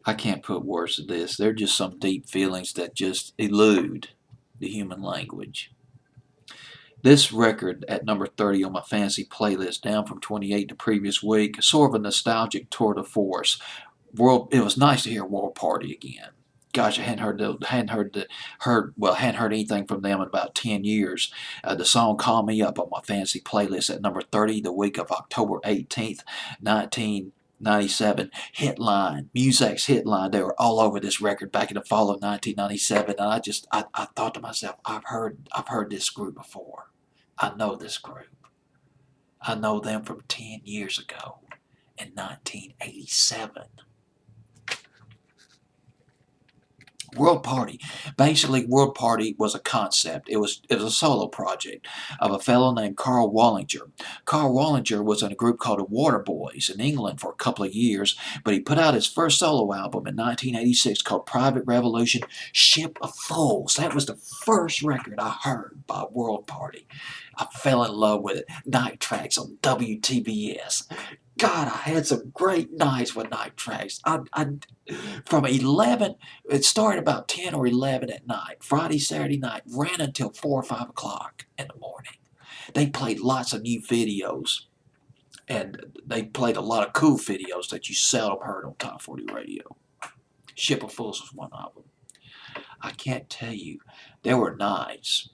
I can't put words to this. They're just some deep feelings that just elude the human language. This record at number 30 on my fantasy playlist, down from 28 the previous week, sort of a nostalgic tour de force. It was nice to hear World Party again. Gosh, I hadn't heard anything from them in about 10 years. The song "Call Me Up" on my fantasy playlist at number 30, the week of October 18th, 1997. Hitline, Muzak's Hitline. They were all over this record back in the fall of 1997, and I thought to myself, I've heard this group before. I know this group. I know them from 10 years ago in 1987. World Party. Basically, World Party was a concept. It was a solo project of a fellow named Carl Wallinger. Carl Wallinger was in a group called the Waterboys in England for a couple of years, but he put out his first solo album in 1986 called Private Revolution, Ship of Fools. That was the first record I heard by World Party. I fell in love with it. Night Tracks on WTBS. God, I had some great nights with Night Tracks. From 11, it started about 10 or 11 at night. Friday, Saturday night, ran until 4 or 5 o'clock in the morning. They played lots of new videos, and they played a lot of cool videos that you seldom heard on Top 40 radio. Ship of Fools was one of them. I can't tell you, there were nights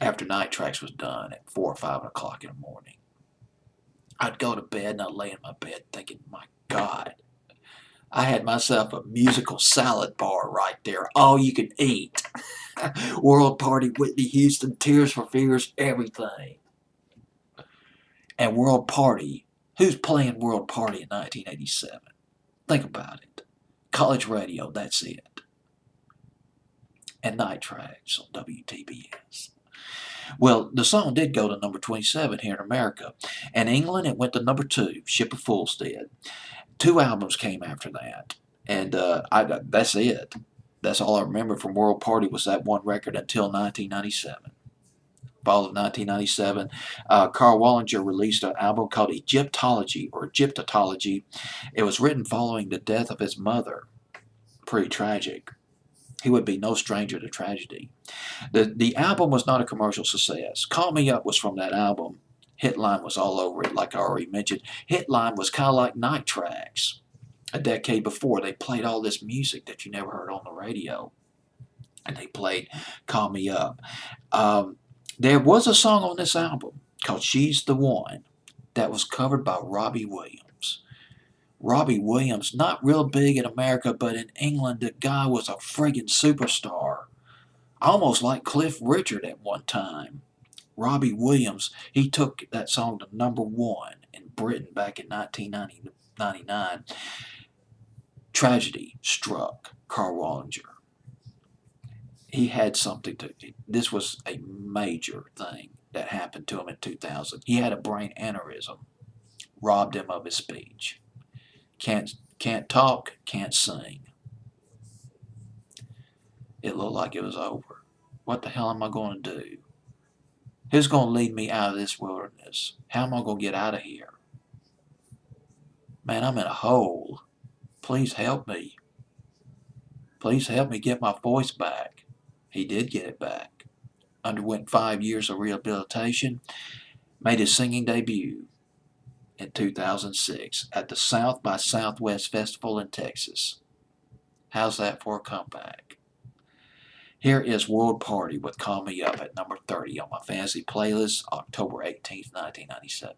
after Night Tracks was done at 4 or 5 o'clock in the morning. I'd go to bed and I'd lay in my bed thinking, my God, I had myself a musical salad bar right there, all you can eat. World Party, Whitney Houston, Tears for Fears, everything. And World Party, who's playing World Party in 1987? Think about it. College radio, that's it. And Night Tracks on WTBS. Well, the song did go to number 27 here in America. In England, it went to number 2, Ship of Fools did. 2 albums came after that. And that's it. That's all I remember from World Party was that one record until 1997. Fall of 1997, Carl Wallinger released an album called Egyptology or Egyptology. It was written following the death of his mother. Pretty tragic. He would be no stranger to tragedy. The album was not a commercial success. Call Me Up was from that album. Hitline was all over it, like I already mentioned. Hitline was kind of like Night Tracks. A decade before, they played all this music that you never heard on the radio. And they played Call Me Up. There was a song on this album called She's the One that was covered by Robbie Williams. Robbie Williams, not real big in America, but in England, the guy was a friggin' superstar. Almost like Cliff Richard at one time. Robbie Williams, he took that song to number 1 in Britain back in 1999. Tragedy struck Carl Wallinger. He had something to. This was a major thing that happened to him in 2000. He had a brain aneurysm, robbed him of his speech. Can't talk, can't sing. It looked like it was over. What the hell am I going to do? Who's going to lead me out of this wilderness? How am I going to get out of here? Man, I'm in a hole. Please help me. Please help me get my voice back. He did get it back. Underwent 5 years of rehabilitation. Made his singing debut in 2006 at the South by Southwest Festival in Texas. How's that for a comeback? Here is World Party with Call Me Up at number 30 on my fantasy playlist, October 18th, 1997.